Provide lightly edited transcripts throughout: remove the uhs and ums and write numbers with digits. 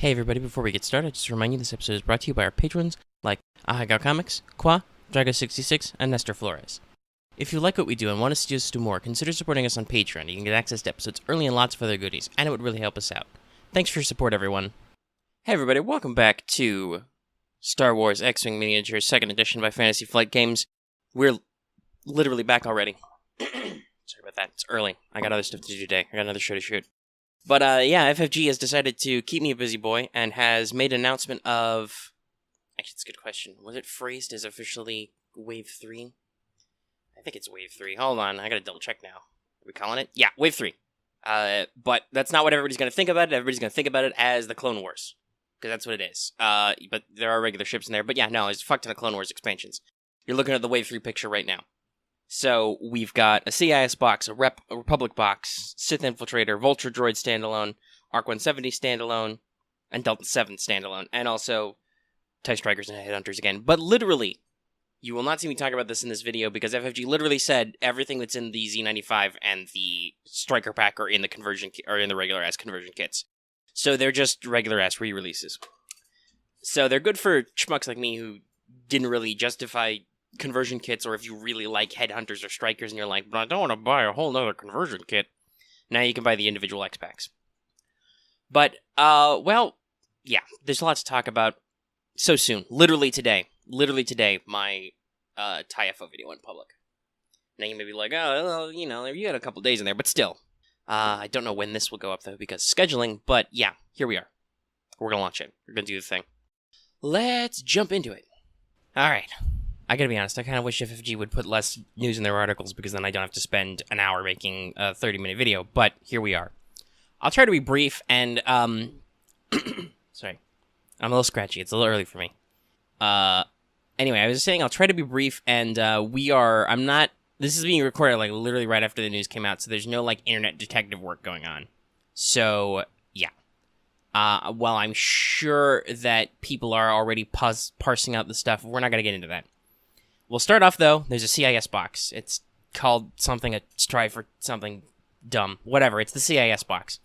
Hey everybody, before we get started, just to remind you this episode is brought to you by our patrons like Ahagao Comics, Qua, Drago66, and Nestor Flores. If you like what we do and want us to do more, consider supporting us on Patreon. You can get access to episodes early and lots of other goodies, and it would really help us out. Thanks for your support, everyone. Hey everybody, welcome back to Star Wars X-Wing Miniatures 2nd Edition by Fantasy Flight Games. We're literally back already. Sorry about that, it's early. I got other stuff to do today. I got another show to shoot. But, yeah, FFG has decided to keep me a busy boy and has made an announcement of... Actually, it's a good question. Was it phrased as officially Wave 3? I think it's Wave 3. Hold on, I gotta double check now. Are we calling it? Yeah, Wave 3. But that's not what everybody's gonna think about it. Everybody's gonna think about it as the Clone Wars. Because that's what it is. But there are regular ships in there. But yeah, no, it's fucked to the Clone Wars expansions. You're looking at the Wave 3 picture right now. So, we've got a CIS box, a Republic box, Sith Infiltrator, Vulture Droid standalone, ARC 170 standalone, and Delta 7 standalone, and also TIE Strikers and Headhunters again. But literally, you will not see me talk about this in this video because FFG literally said everything that's in the Z95 and the Striker Pack are in the conversion or in the regular ass conversion kits. So they're just regular ass re-releases. So they're good for schmucks like me who didn't really justify conversion kits, or if you really like Headhunters or Strikers and you're like, but I don't want to buy a whole nother conversion kit. Now you can buy the individual expacs. But, well, yeah, there's a lot to talk about so soon. Literally today, my TIE-FO video went public. Now you may be like, oh, well, you know, you had a couple days in there, but still. I don't know when this will go up, though, because scheduling, but yeah, here we are. We're going to launch it. We're going to do the thing. Let's jump into it. All right. I gotta be honest, I kind of wish FFG would put less news in their articles, because then I don't have to spend an hour making a 30-minute video, but here we are. I'll try to be brief, and, sorry. I'm a little scratchy, it's a little early for me. Anyway, I was saying I'll try to be brief, and, this is being recorded, like, literally right after the news came out, so there's no, like, internet detective work going on. So, yeah. While I'm sure that people are already parsing out the stuff, we're not gonna get into that. We'll start off, though. There's a CIS box. It's called something, a strive for something dumb. Whatever, it's the CIS box.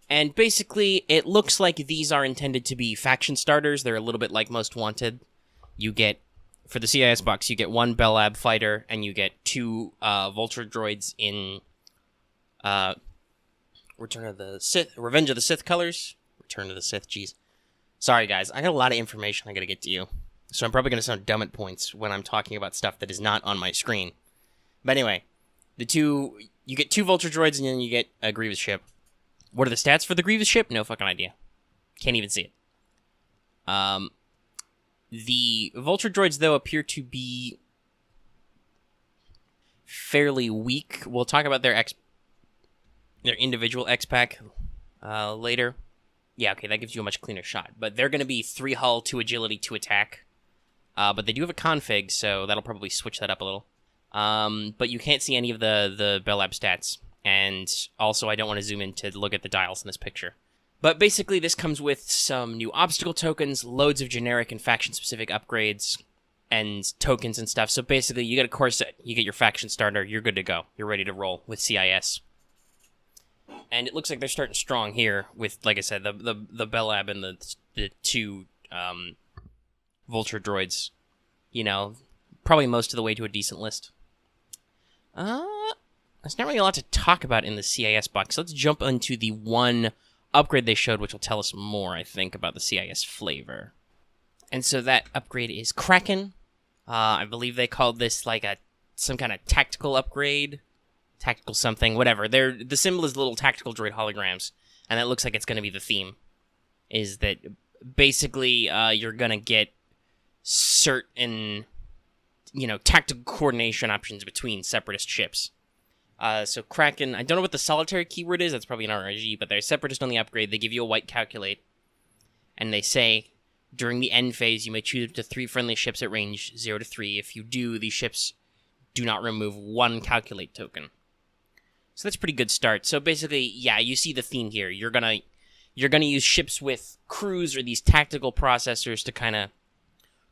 And basically, it looks like these are intended to be faction starters. They're a little bit like Most Wanted. You get, for the CIS box, you get one Bell Lab fighter, and you get two Vulture Droids in Revenge of the Sith colors. Return of the Sith, jeez. Sorry, guys. I got a lot of information I gotta get to you. So I'm probably going to sound dumb at points when I'm talking about stuff that is not on my screen. But anyway, you get two Vulture Droids and then you get a Grievous ship. What are the stats for the Grievous ship? No fucking idea. Can't even see it. The Vulture Droids, though, appear to be fairly weak. We'll talk about their individual X-Pack later. Yeah, okay, that gives you a much cleaner shot. But they're going to be 3 hull, 2 agility, 2 attack. But they do have a config, so that'll probably switch that up a little. But you can't see any of the Bell Lab stats. And also, I don't want to zoom in to look at the dials in this picture. But basically, this comes with some new obstacle tokens, loads of generic and faction-specific upgrades, and tokens and stuff. So basically, you get a core set, you get your faction starter, you're good to go. You're ready to roll with CIS. And it looks like they're starting strong here with, like I said, the Bell Lab and the two Vulture Droids. You know, probably most of the way to a decent list. There's not really a lot to talk about in the CIS box. Let's jump into the one upgrade they showed, which will tell us more, I think, about the CIS flavor. And so that upgrade is Crackin. I believe they called this like some kind of tactical upgrade. Tactical something, whatever. The symbol is little tactical droid holograms, and that looks like it's going to be the theme. Is that basically you're going to get certain, tactical coordination options between Separatist ships. So Crackin, I don't know what the solitary keyword is, that's probably an RNG, but they're Separatist on the upgrade. They give you a white calculate, and they say, during the end phase, you may choose up to 3 friendly ships at range 0 to 3. If you do, these ships do not remove 1 calculate token. So that's a pretty good start. So basically, yeah, you see the theme here. You're gonna use ships with crews or these tactical processors to kind of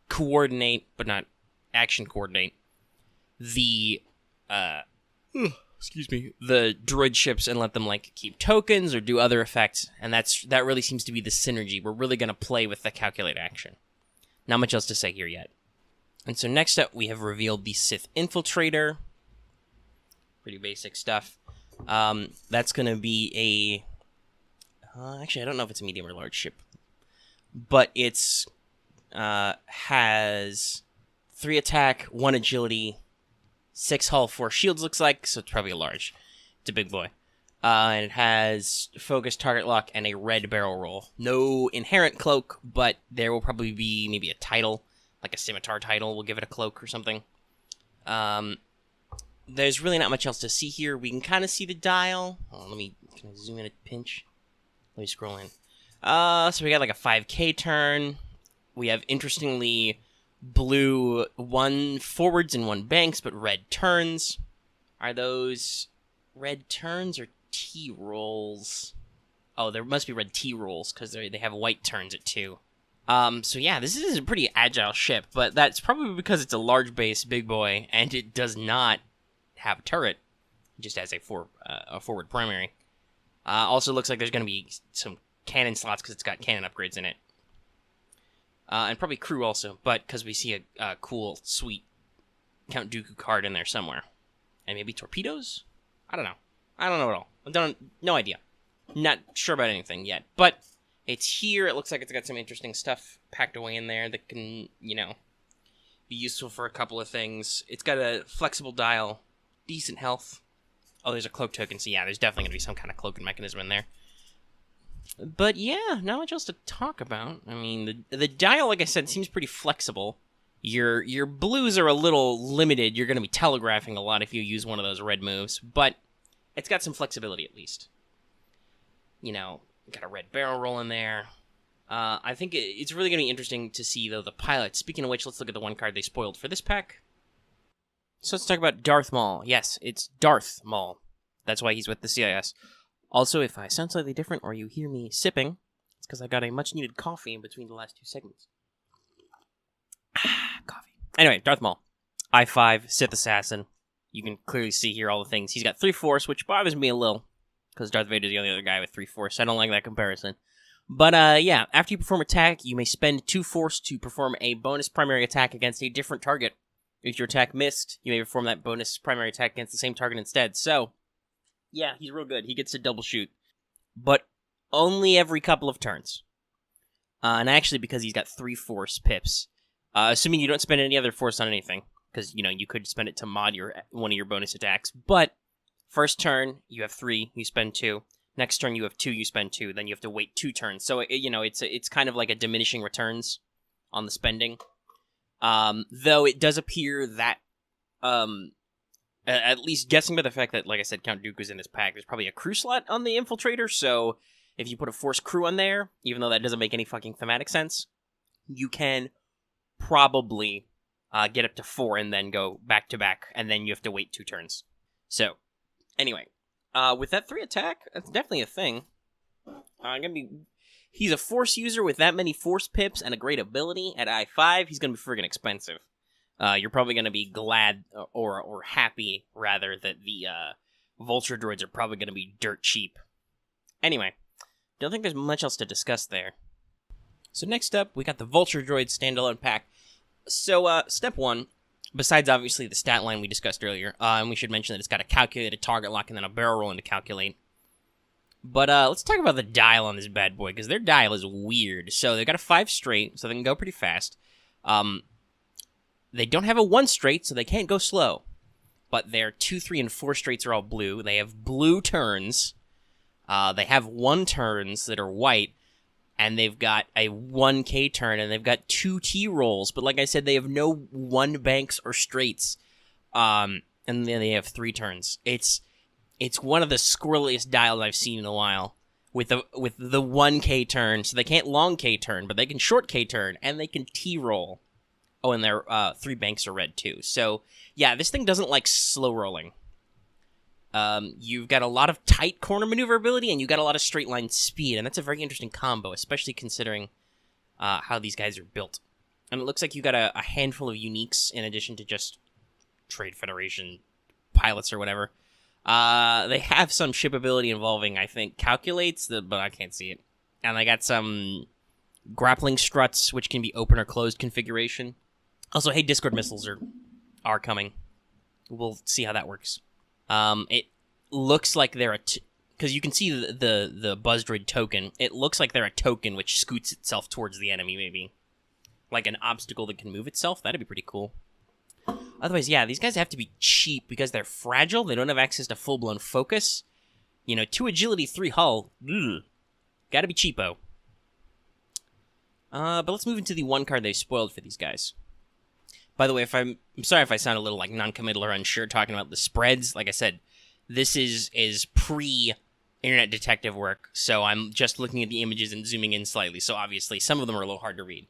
coordinate, but not action coordinate, the the droid ships and let them like keep tokens or do other effects, and that really seems to be the synergy. We're really going to play with the calculate action. Not much else to say here yet. And so next up, we have revealed the Sith Infiltrator. Pretty basic stuff. That's going to be a... actually, I don't know if it's a medium or large ship. But it's has 3 attack, 1 agility, 6 hull, 4 shields looks like, so it's probably a large. It's a big boy. And it has focus, target lock, and a red barrel roll. No inherent cloak, but there will probably be maybe a title, like a scimitar title. We'll give it a cloak or something. There's really not much else to see here. We can kind of see the dial. Oh, can I zoom in a pinch? Let me scroll in. So we got like a 5K turn. We have, interestingly, blue 1 forwards and 1 banks, but red turns. Are those red turns or T-rolls? Oh, there must be red T-rolls, because they have white turns at 2. So yeah, this is a pretty agile ship, but that's probably because it's a large base, big boy, and it does not have a turret. It just has a forward primary. Also looks like there's going to be some cannon slots, because it's got cannon upgrades in it. And probably crew also, but because we see a cool, sweet Count Dooku card in there somewhere. And maybe torpedoes? I don't know. I don't know at all. No idea. Not sure about anything yet. But it's here. It looks like it's got some interesting stuff packed away in there that can, be useful for a couple of things. It's got a flexible dial, decent health. Oh, there's a cloak token, so yeah, there's definitely going to be some kind of cloaking mechanism in there. But yeah, not much else to talk about. I mean, the dial, like I said, seems pretty flexible. Your blues are a little limited. You're going to be telegraphing a lot if you use one of those red moves, but it's got some flexibility at least. Got a red barrel roll in there. I think it's really going to be interesting to see, though, the pilot. Speaking of which, let's look at the one card they spoiled for this pack. So let's talk about Darth Maul. Yes, it's Darth Maul. That's why he's with the CIS. Also, if I sound slightly different or you hear me sipping, it's because I got a much-needed coffee in between the last 2 segments. Coffee. Anyway, Darth Maul. I-5, Sith Assassin. You can clearly see here all the things. He's got 3 Force, which bothers me a little, because Darth Vader's the only other guy with 3 Force. I don't like that comparison. But, yeah, after you perform attack, you may spend 2 Force to perform a bonus primary attack against a different target. If your attack missed, you may perform that bonus primary attack against the same target instead. So, yeah, he's real good. He gets to double shoot. But only every couple of turns. And actually, because he's got 3 Force pips. Assuming you don't spend any other Force on anything. Because, you could spend it to mod one of your bonus attacks. But, first turn, you have 3, you spend 2. Next turn, you have 2, you spend 2. Then you have to wait 2 turns. So, it's kind of like a diminishing returns on the spending. Though it does appear that, at least guessing by the fact that, like I said, Count Dooku's in this pack, there's probably a crew slot on the Infiltrator, so if you put a Force crew on there, even though that doesn't make any fucking thematic sense, you can probably get up to 4 and then go back-to-back, and then you have to wait 2 turns. So, anyway, with that 3 attack, that's definitely a thing. He's a Force user with that many Force pips and a great ability. At I-5, he's going to be friggin' expensive. You're probably going to be glad, or happy, rather, that the Vulture Droids are probably going to be dirt cheap. Anyway, don't think there's much else to discuss there. So next up, we got the Vulture Droid standalone pack. So, step 1, besides obviously the stat line we discussed earlier, and we should mention that it's got a calculated target lock and then a barrel roll to calculate. But let's talk about the dial on this bad boy, because their dial is weird. So they've got a 5 straight, so they can go pretty fast. They don't have a 1 straight, so they can't go slow. But their 2, 3, and 4 straights are all blue. They have blue turns. They have 1 turns that are white. And they've got a 1K turn, and they've got 2 T-rolls. But like I said, they have no 1 banks or straights. And then they have 3 turns. It's one of the squirreliest dials I've seen in a while, with the 1K turn. So they can't long K turn, but they can short K turn, and they can T-roll. Oh, and their 3 banks are red, too. So, yeah, this thing doesn't like slow rolling. You've got a lot of tight corner maneuverability, and you've got a lot of straight line speed, and that's a very interesting combo, especially considering how these guys are built. And it looks like you got a handful of uniques in addition to just Trade Federation pilots or whatever. They have some ship ability involving, I think, calculates, but I can't see it. And they got some grappling struts, which can be open or closed configuration. Also, hey, Discord missiles are coming. We'll see how that works. It looks like they're because you can see the Buzz Droid token. It looks like they're a token which scoots itself towards the enemy, maybe. Like an obstacle that can move itself. That'd be pretty cool. Otherwise, yeah, these guys have to be cheap because they're fragile. They don't have access to full-blown focus. 2 agility, 3 hull. Ugh. Gotta be cheapo. But let's move into the one card they spoiled for these guys. By the way, I'm sorry if I sound a little like non-committal or unsure talking about the spreads. Like I said, this is pre-internet detective work, so I'm just looking at the images and zooming in slightly. So obviously, some of them are a little hard to read.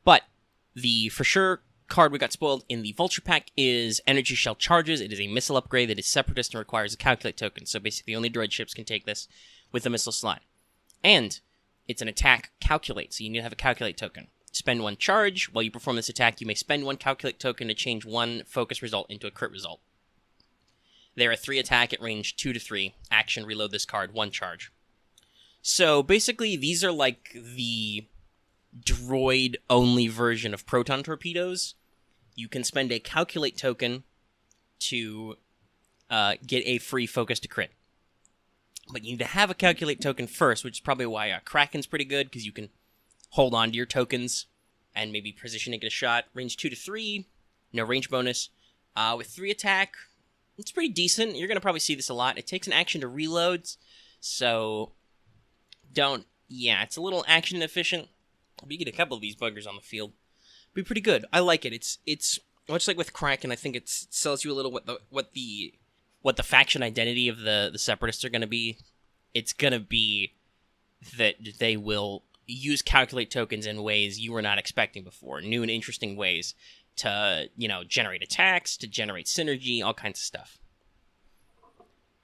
But the for sure card we got spoiled in the Vulture pack is Energy Shell Charges. It is a missile upgrade that is separatist and requires a calculate token. So basically, only droid ships can take this with a missile slot. And it's an attack calculate, so you need to have a calculate token. Spend 1 charge. While you perform this attack, you may spend 1 calculate token to change 1 focus result into a crit result. There are 3 attack at range 2 to 3. Action, reload this card, 1 charge. So basically, these are like the droid-only version of proton torpedoes. You can spend a calculate token to get a free focus to crit. But you need to have a calculate token first, which is probably why Crackin's pretty good, because you can hold on to your tokens and maybe position and get a shot. Range 2 to 3, no range bonus. With 3 attack, it's pretty decent. You're going to probably see this a lot. It takes an action to reload, so it's a little action inefficient. But you get a couple of these buggers on the field. Be pretty good. I like it. It's much like with Crackin, I think it tells you a little what the faction identity of the Separatists are going to be. It's going to be that they will use calculate tokens in ways you were not expecting before. New and interesting ways to, generate attacks, to generate synergy, all kinds of stuff.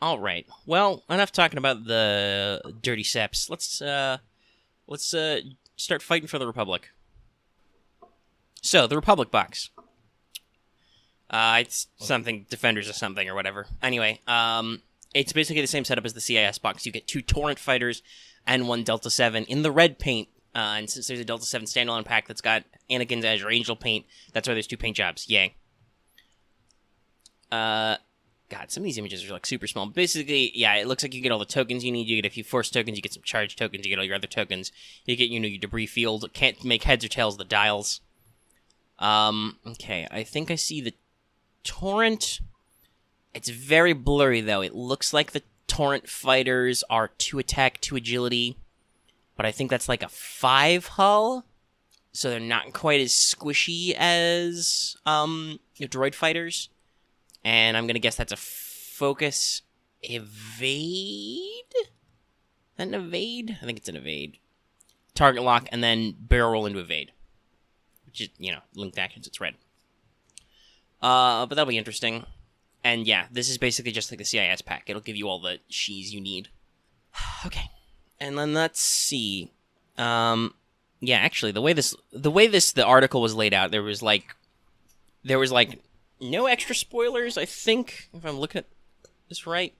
All right. Well, enough talking about the dirty seps. Let's start fighting for the Republic. So, the Republic box. It's something, Defenders or something, or whatever. Anyway, it's basically the same setup as the CIS box. You get 2 Torrent Fighters and 1 Delta 7 in the red paint. And since there's a Delta 7 standalone pack that's got Anakin's Azure Angel paint, that's why there's 2 paint jobs. Yay. God, some of these images are like super small. Basically, yeah, it looks like you get all the tokens you need. You get a few force tokens, you get some charge tokens, you get all your other tokens. You get, your debris field. Can't make heads or tails of the dials. Okay, I think I see the Torrent. It's very blurry, though. It looks like the Torrent fighters are 2 attack, 2 agility. But I think that's like a 5 hull. So they're not quite as squishy as your droid fighters. And I'm going to guess that's a focus evade? Is that an evade? I think it's an evade. Target lock and then barrel roll into evade. Which is, linked actions, it's red. But that'll be interesting. And yeah, this is basically just like the CIS pack. It'll give you all the shees you need. Okay. And then let's see. Yeah, actually, the way the article was laid out, there was like no extra spoilers, I think, if I'm looking at this right.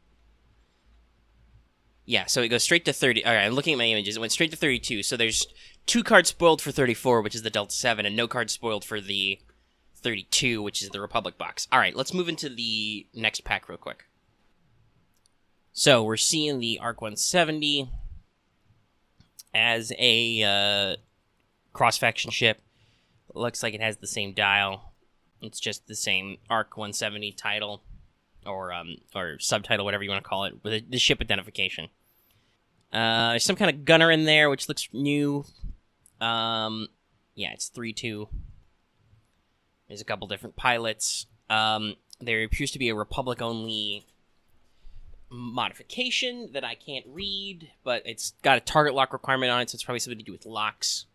Yeah, so it goes straight to 30. All right, I'm looking at my images. It went straight to 32. So there's 2 cards spoiled for 34, which is the Delta 7, and no cards spoiled for the 32, which is the Republic box. All right, let's move into the next pack real quick. So we're seeing the ARC 170 as a cross-faction ship. Looks like it has the same dial. It's just the same ARC 170 title, or subtitle, whatever you want to call it, with the ship identification. There's some kind of gunner in there, which looks new. Yeah, it's 3-2. There's a couple different pilots. There appears to be a Republic-only modification that I can't read, but it's got a target lock requirement on it, so it's probably something to do with locks.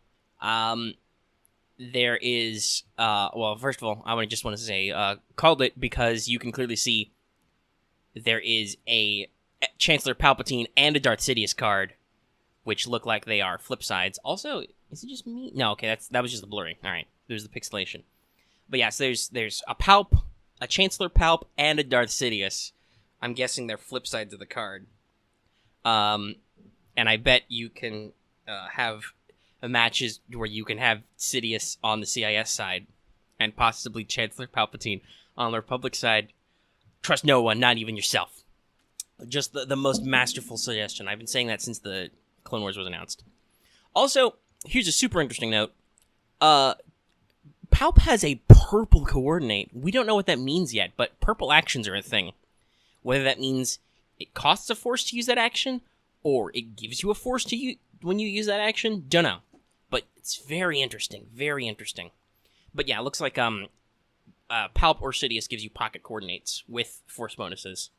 There is, well, first of all, I just want to say, called it because you can clearly see there is a Chancellor Palpatine and a Darth Sidious card, which look like they are flip sides. Also, is it just me? No, okay, that was just the blurring. All right, there's the pixelation. But yeah, so there's a Palp, a Chancellor Palp, and a Darth Sidious I'm guessing they're flip sides of the card. And I bet you can have matches where you can have Sidious on the CIS side and possibly Chancellor Palpatine on the Republic side. Trust no one, not even yourself. Just the most masterful suggestion. I've been saying that since the Clone Wars was announced. Also, here's a super interesting note. Palp has a purple coordinate. We don't know what that means yet, but purple actions are a thing. Whether that means it costs a force to use that action, or it gives you a force to use when you use that action, don't know. But it's very interesting, very interesting. But yeah, it looks like Palp or Sidious gives you pocket coordinates with force bonuses.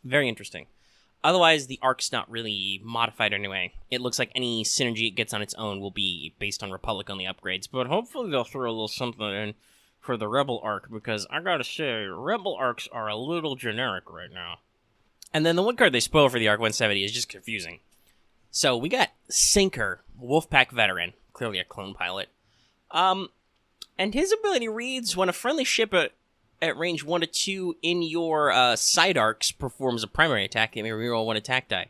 Very interesting. Otherwise, the arc's not really modified anyway. It looks like any synergy it gets on its own will be based on Republic-only upgrades, but hopefully they'll throw a little something in for the Rebel arc, because I gotta say, Rebel arcs are a little generic right now. And then the one card they spoil for the Arc 170 is just confusing. So we got Sinker, Wolfpack veteran, clearly a clone pilot. And his ability reads, when a friendly ship at range 1 to 2 in your side arcs performs a primary attack, it may reroll 1 attack die.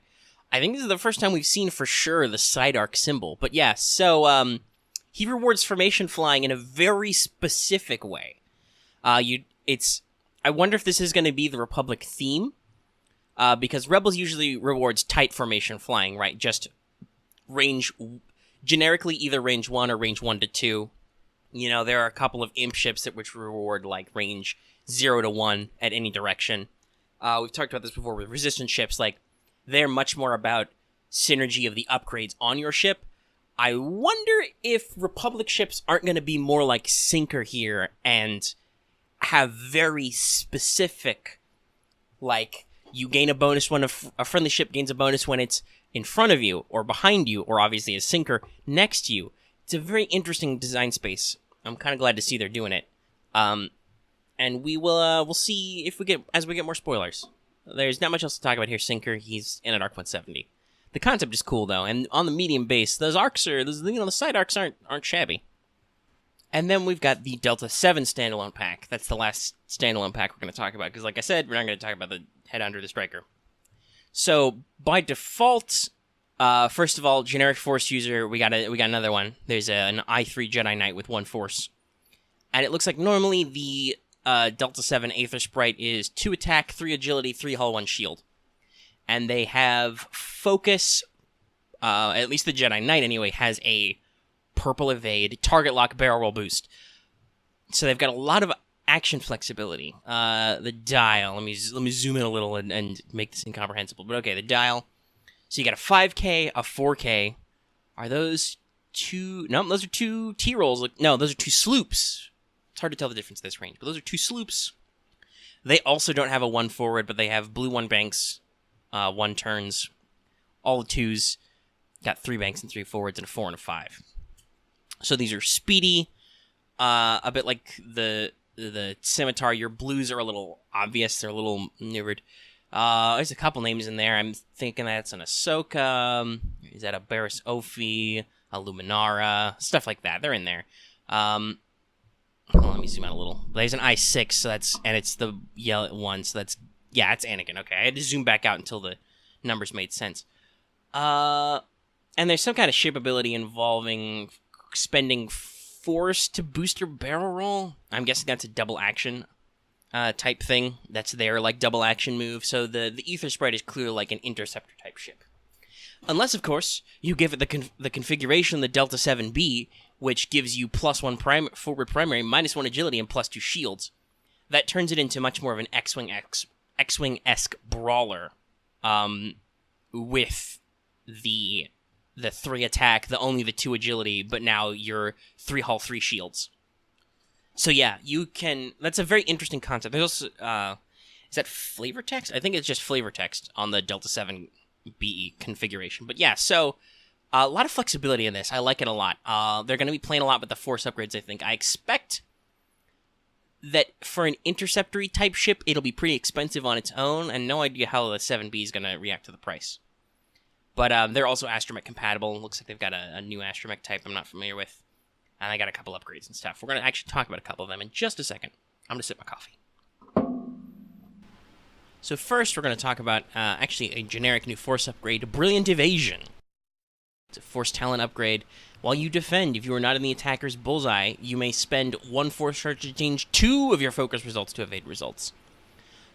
I think this is the first time we've seen for sure the side arc symbol. But yeah, so he rewards formation flying in a very specific way. I wonder if this is going to be the Republic theme, because Rebels usually rewards tight formation flying, right? Just generically either range 1 or range 1 to 2. You know, there are a couple of imp ships that which reward like range 0 to 1 at any direction. We've talked about this before with resistance ships. Like, they're much more about synergy of the upgrades on your ship. I wonder if Republic ships aren't going to be more like Sinker here and have very specific, like, you gain a bonus when a friendly ship gains a bonus when it's in front of you or behind you, or obviously a Sinker next to you. It's a very interesting design space. I'm kind of glad to see they're doing it. And we'll see if we get more spoilers. There's not much else to talk about here. Sinker, he's in at Arc 170. The concept is cool though, and on the medium base, those arcs the side arcs aren't shabby. And then we've got the Delta 7 standalone pack. That's the last standalone pack we're going to talk about, because like I said, we're not going to talk about the head under the striker. So by default, first of all, generic force user, we got another one. There's an I3 Jedi Knight with 1 force. And it looks like normally the Delta 7 Aether Spread is 2 attack, 3 agility, 3 hull, 1 shield. And they have focus, at least the Jedi Knight anyway, has a purple evade, target lock, barrel roll boost. So they've got a lot of action flexibility. The dial, let me zoom in a little and make this incomprehensible. But okay, the dial. So you got a 5K, a 4K. Are those two? No, those are 2 T-rolls. No, those are 2 sloops. It's hard to tell the difference in this range, but those are 2 sloops. They also don't have a 1 forward, but they have blue 1 banks, 1 turns, all the 2s. Got 3 banks and 3 forwards, and a 4 and a 5. So these are speedy, a bit like the Scimitar. Your blues are a little obvious. They're a little maneuvered. There's a couple names in there. I'm thinking that's an Ahsoka. Is that a Barriss Ophi? A Luminara? Stuff like that. They're in there. Hold on, let me zoom out a little. There's an I6, and it's the yellow one, so it's Anakin. Okay, I had to zoom back out until the numbers made sense. And there's some kind of ship ability involving spending force to boost your barrel roll. I'm guessing that's a double action type thing. That's their like double action move. So the Aether Spread is clearly like an interceptor type ship. Unless, of course, you give it the configuration, the Delta 7B, which gives you +1 forward primary, -1 agility, and +2 shields. That turns it into much more of an X-Wing-esque brawler, with the 3 attack, only the 2 agility, but now you're 3 hull, 3 shields. So yeah, you can. That's a very interesting concept. There's also is that flavor text? I think it's just flavor text on the Delta 7 BE configuration. But yeah, so a lot of flexibility in this. I like it a lot. They're going to be playing a lot with the force upgrades, I think. I expect that for an interceptory type ship, it'll be pretty expensive on its own, and no idea how the 7B is going to react to the price. But they're also astromech compatible. Looks like they've got a new astromech type I'm not familiar with. And I got a couple upgrades and stuff. We're going to actually talk about a couple of them in just a second. I'm going to sip my coffee. So first, we're going to talk about actually a generic new Force upgrade, Brilliant Evasion. It's a Force talent upgrade. While you defend, if you are not in the attacker's bullseye, you may spend 1 Force charge to change 2 of your focus results to evade results.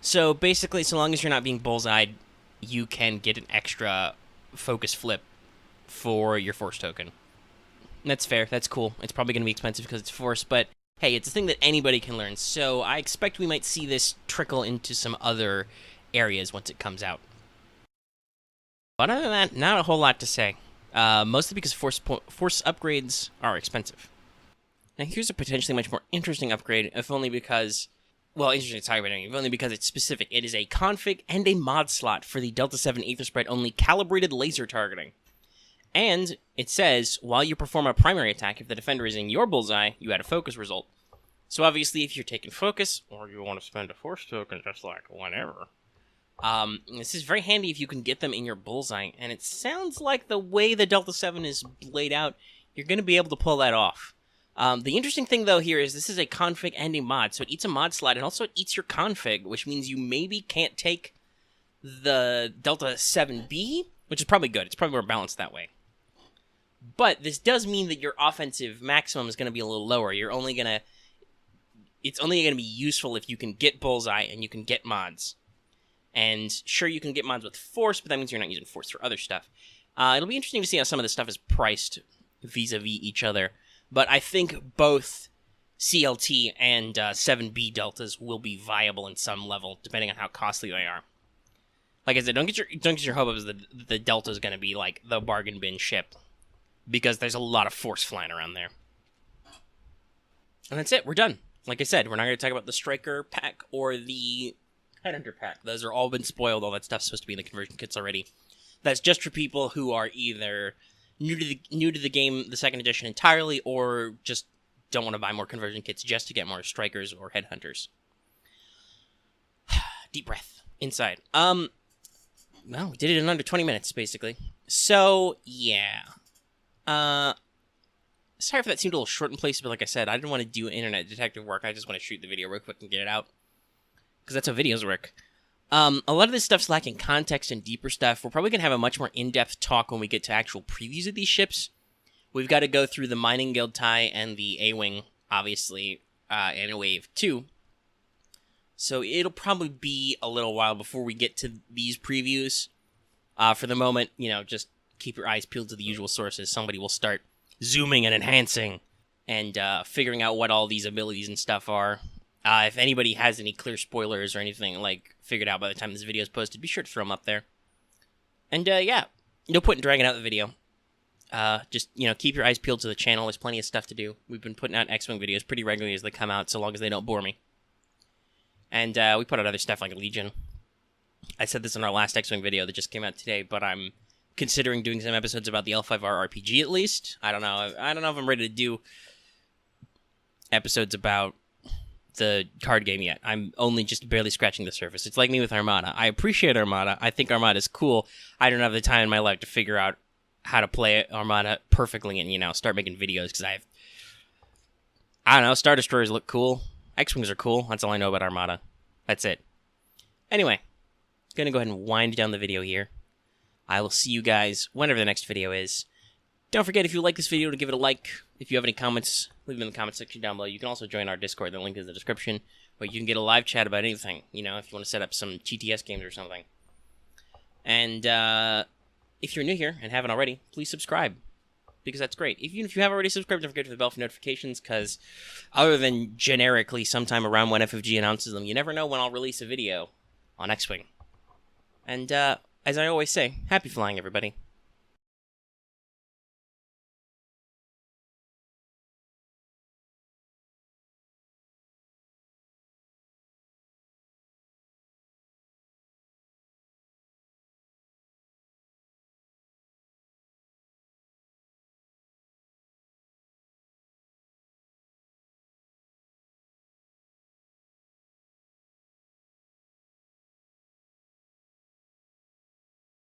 So basically, so long as you're not being bullseyed, you can get an extra focus flip for your Force token. And that's fair, that's cool. It's probably going to be expensive because it's Force, but hey, it's a thing that anybody can learn, so I expect we might see this trickle into some other areas once it comes out. But other than that, not a whole lot to say. Mostly because Force upgrades are expensive. Now here's a potentially much more interesting upgrade, if only because, well, interesting to talk about anyway, if only because it's specific. It is a config and a mod slot for the Delta 7 Aether Spread only calibrated laser targeting. And it says, while you perform a primary attack, if the defender is in your bullseye, you add a focus result. So obviously, if you're taking focus, or you want to spend a Force token just like whatever, this is very handy if you can get them in your bullseye. And it sounds like the way the Delta 7 is laid out, you're going to be able to pull that off. The interesting thing, though, here is this is a config and a mod. So it eats a mod slot, and also it eats your config, which means you maybe can't take the Delta 7B, which is probably good. It's probably more balanced that way. But this does mean that your offensive maximum is going to be a little lower. It's only going to be useful if you can get bullseye and you can get mods. And sure, you can get mods with Force, but that means you're not using Force for other stuff. It'll be interesting to see how some of this stuff is priced vis-a-vis each other. But I think both CLT and 7B deltas will be viable in some level, depending on how costly they are. Like I said, don't get your hopes that the delta is going to be like the bargain bin ship, because there's a lot of Force flying around there. And that's it. We're done. Like I said, we're not going to talk about the Striker pack or the Headhunter pack. Those are all been spoiled. All that stuff's supposed to be in the conversion kits already. That's just for people who are either new to the game, the second edition entirely, or just don't want to buy more conversion kits just to get more Strikers or Headhunters. Deep breath. Inside. Well, we did it in under 20 minutes, basically. So, yeah. Sorry if that seemed a little short in place, but like I said, I didn't want to do internet detective work. I just want to shoot the video real quick and get it out, because that's how videos work. A lot of this stuff's lacking context and deeper stuff. We're probably going to have a much more in-depth talk when we get to actual previews of these ships. We've got to go through the Mining Guild tie and the A-Wing, obviously, and Wave 2. So it'll probably be a little while before we get to these previews. For the moment, just keep your eyes peeled to the usual sources. Somebody will start zooming and enhancing and figuring out what all these abilities and stuff are. If anybody has any clear spoilers or anything figured out by the time this video is posted, be sure to throw them up there. And yeah, no point in dragging out the video. Just keep your eyes peeled to the channel. There's plenty of stuff to do. We've been putting out X-Wing videos pretty regularly as they come out, so long as they don't bore me. And we put out other stuff like Legion. I said this in our last X-Wing video that just came out today, but I'm considering doing some episodes about the L5R RPG at least. I don't know if I'm ready to do episodes about the card game yet. I'm only just barely scratching the surface. It's like me with Armada. I appreciate Armada. I think Armada is cool. I don't have the time in my life to figure out how to play Armada perfectly and, start making videos, because I don't know, Star Destroyers look cool. X-Wings are cool. That's all I know about Armada. That's it. Anyway, gonna go ahead and wind down the video here. I will see you guys whenever the next video is. Don't forget, if you like this video, to give it a like. If you have any comments, leave them in the comment section down below. You can also join our Discord. The link is in the description, where you can get a live chat about anything, if you want to set up some TTS games or something. And if you're new here and haven't already, please subscribe, because that's great. Even if you have already subscribed, don't forget to hit the bell for notifications, because other than generically sometime around when FFG announces them, you never know when I'll release a video on X-Wing. And as I always say, happy flying, everybody.